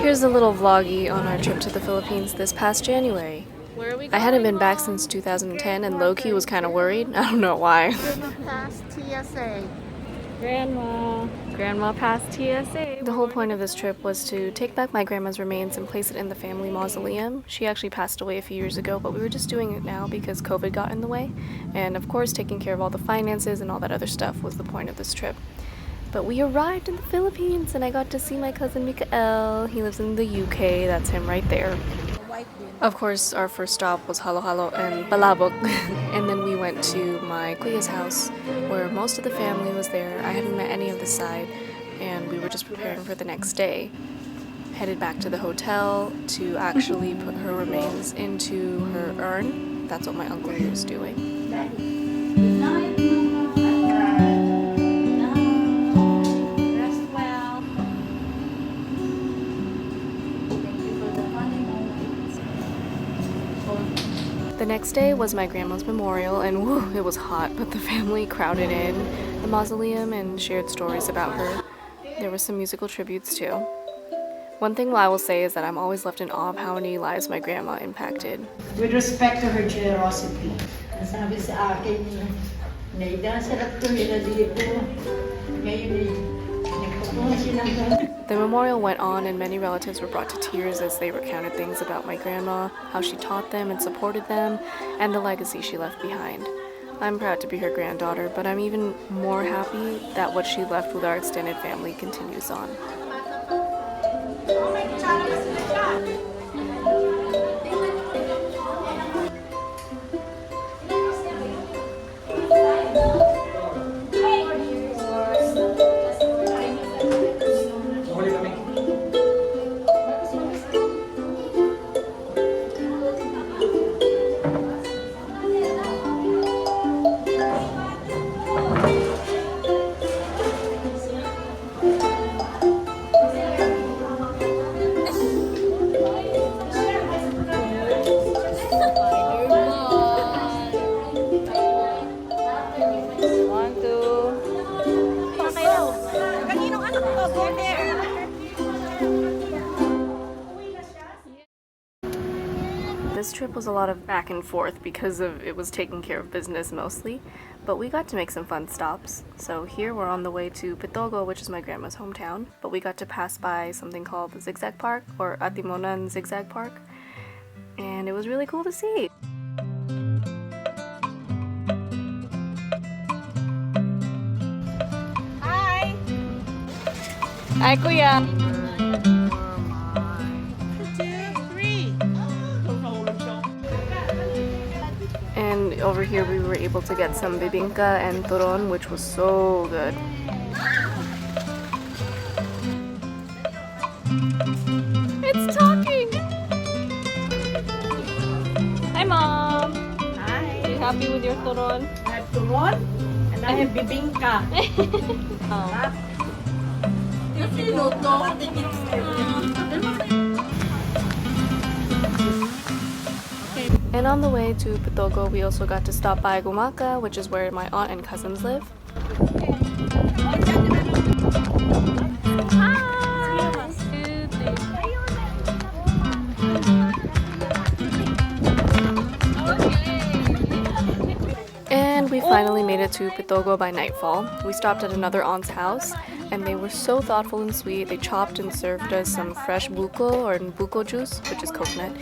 Here's a little vloggy on our trip to the Philippines this past January. Where are we going? I hadn't been back since 2010 and low-key was kind of worried. I don't know why. Past TSA. Grandma passed TSA. The whole point of this trip was to take back my grandma's remains and place it in the family mausoleum. She actually passed away a few years ago, but we were just doing it now because COVID got in the way. And of course, taking care of all the finances and all that other stuff was the point of this trip. But we arrived in the Philippines and I got to see my cousin Mikael. He lives in the UK, that's him right there. Of course, our first stop was Halo Halo and Palabok, and then we went to my kuya's house, where most of the family was there. I hadn't met any of the side, and we were just preparing for the next day. Headed back to the hotel to actually put her remains into her urn. That's what my uncle here is doing. The next day was my grandma's memorial, and whew, it was hot, but the family crowded in the mausoleum and shared stories about her. There were some musical tributes too. One thing I will say is that I'm always left in awe of how many lives my grandma impacted. With respect to her generosity, sabi sa akin, Naida, sarap to nila dito. Ngayon nagpapunta silang. The memorial went on and many relatives were brought to tears as they recounted things about my grandma, how she taught them and supported them, and the legacy she left behind. I'm proud to be her granddaughter, but I'm even more happy that what she left with our extended family continues on. This trip was a lot of back and forth because it was taking care of business mostly, but we got to make some fun stops. So here we're on the way to Pitogo, which is my grandma's hometown, but we got to pass by something called the Zigzag Park, or Atimonan Zigzag Park, and it was really cool to see. Hi! Hi, Kuya! And over here we were able to get some bibingka and turon, which was so good. It's talking! Hi, Mom! Hi. Are you happy with your turon? I have turon and I have bibingka. And on the way to Pitogo, we also got to stop by Gumaka, which is where my aunt and cousins live. And we finally made it to Pitogo by nightfall. We stopped at another aunt's house, and they were so thoughtful and sweet. They chopped and served us some fresh buko, or buko juice, which is coconut.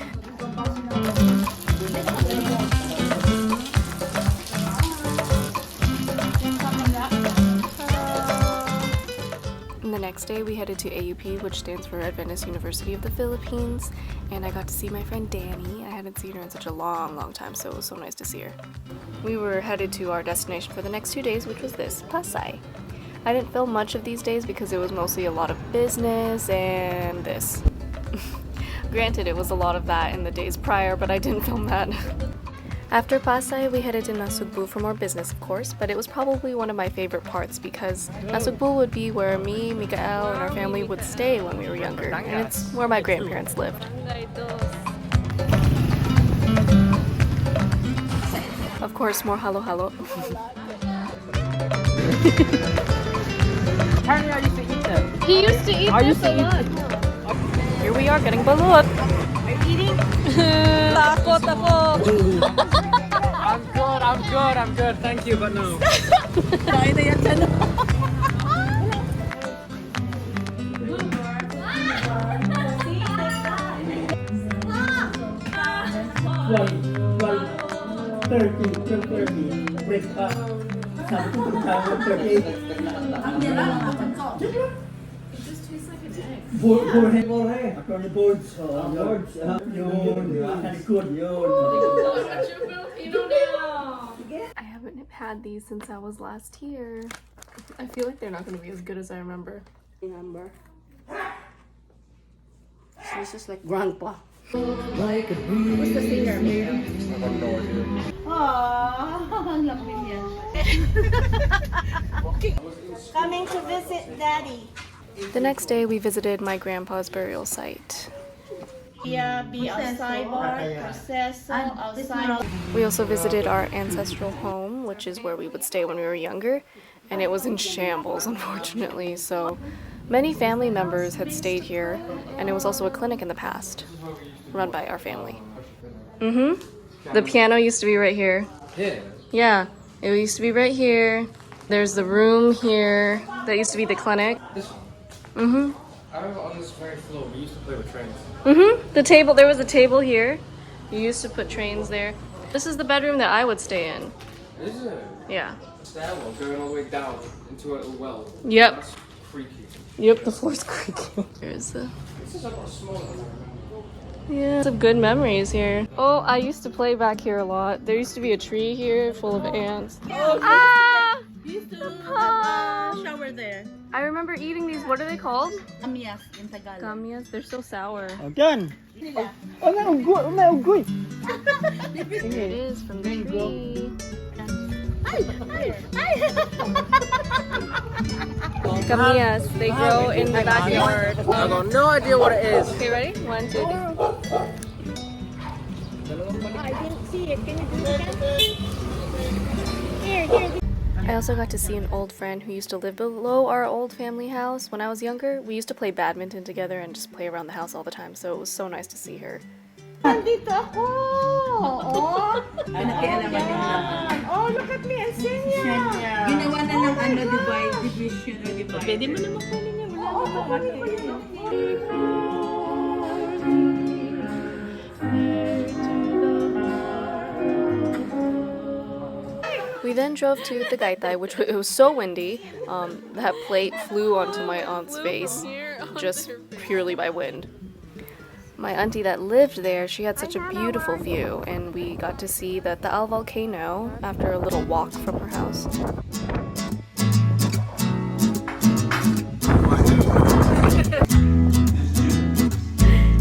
And the next day we headed to AUP, which stands for Adventist University of the Philippines, and I got to see my friend Danny. I hadn't seen her in such a long time, so it was so nice to see her. We were headed to our destination for the next 2 days, which was this, Pasay. I didn't film much of these days because it was mostly a lot of business and this. Granted, it was a lot of that in the days prior, but I didn't film that. After Pasay, we headed to Nasugbu for more business, of course, but it was probably one of my favorite parts because Nasugbu would be where me, Mikael, and our family would stay when we were younger, and it's where my grandparents lived. Of course, more halo halo. Apparently I used to eat them. He used to eat I this used to a eat lot. Here we are getting balut. Takot ako. I'm good, thank you, but no. Break up. Sabi ko, 38. Borhe. Attorney boards. Boards. Yun. Talikod. Yun. I haven't had these since I was last here. I feel like they're not going to be as good as I remember. Remember? This is like grandpa. Like a breeze. Who's the singer? Aww, lovely niya. Coming to visit Daddy. The next day, we visited my grandpa's burial site. Yeah, be outside bar, proceso, outside. We also visited our ancestral home, which is where we would stay when we were younger, and it was in shambles, unfortunately, so many family members had stayed here, and it was also a clinic in the past, run by our family. The piano used to be right here. Yeah. Yeah, it used to be right here. There's the room here. That used to be the clinic. This one. I remember on this very floor, we used to play with trains. The table, there was a table here. You used to put trains there. This is the bedroom that I would stay in. Is it? Yeah. Stairwell going all the way down into a well. Yep. That's freaky. Yep, the floor's creaking. Here's the... This is a lot smaller than I remember. Yeah, some good memories here. Oh, I used to play back here a lot. There used to be a tree here full of ants. Ah! Used to shower there. I remember eating these. What are they called? Amias in Tagalog. Kamias. They're so sour. Again. Unggoy. Here it is from the tree. Kamias. They grow in the backyard. I got no idea what it is. Okay, ready? 1, 2, 3. I didn't see it. Can you do it? Here. I also got to see an old friend who used to live below our old family house. When I was younger, we used to play badminton together and just play around the house all the time, so it was so nice to see her. Nandito ako! Oh, look at me and Senya! Ginawa na ng division o divide. Pwede mo naman kunin niya. Wala We then drove to Tagaytay, which it was so windy. That plate flew onto my aunt's face just purely by wind. My auntie that lived there, she had such a beautiful view, and we got to see the Taal volcano after a little walk from her house.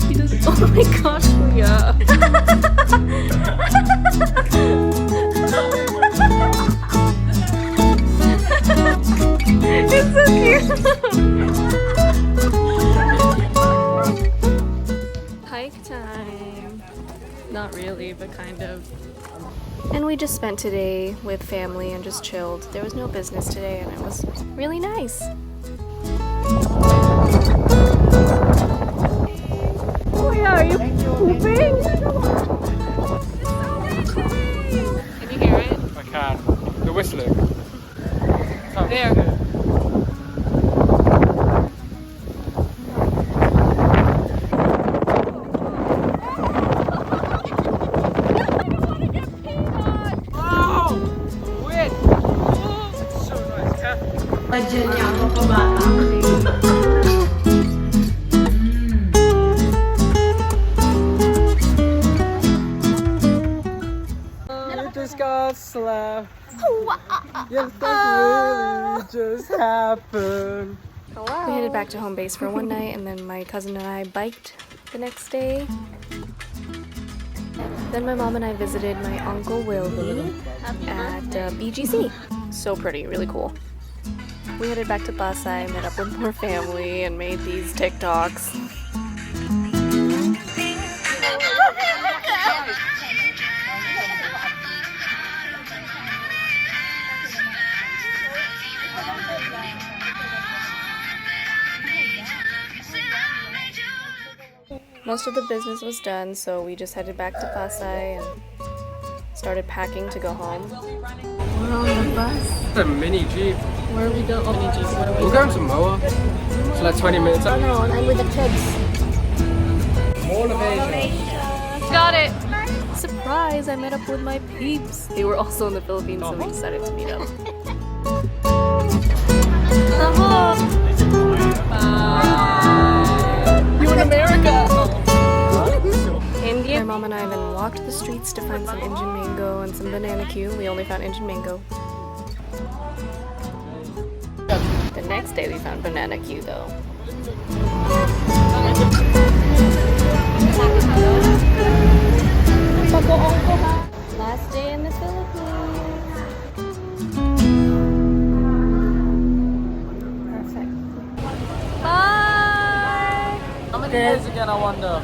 He does. Oh my gosh, Kuya. It's so cute. Hike time. Not really, but kind of. And we just spent today with family and just chilled. There was no business today, and it was really nice. Oh yeah, are you pooping? Can you hear it? I can. The whistling. There. Diyan niya ako kabata. You just got slapped. Yes, that really just happened. We headed back to home base for one night, and then my cousin and I biked the next day. Then my mom and I visited my uncle Willie at BGC. So pretty, really cool. We headed back to Pasay, met up with more family, and made these TikToks. Most of the business was done, so we just headed back to Pasay and started packing to go home. We're on the bus. It's a mini Jeep. Where are we going? Oh, mini Jeep. What are we We're going to Moa. It's like 20 minutes up. No, I'm with the kids. Mall of Asia. Got it! Surprise! I met up with my peeps. They were also in the Philippines, so we decided to meet up. You in America? India. My mom and I then walked the streets to find some Indian mango and some banana Q. We only found Indian mango. The next day we found banana Q though. Last day in the Philippines. Perfect. Bye! How many days again, I wonder?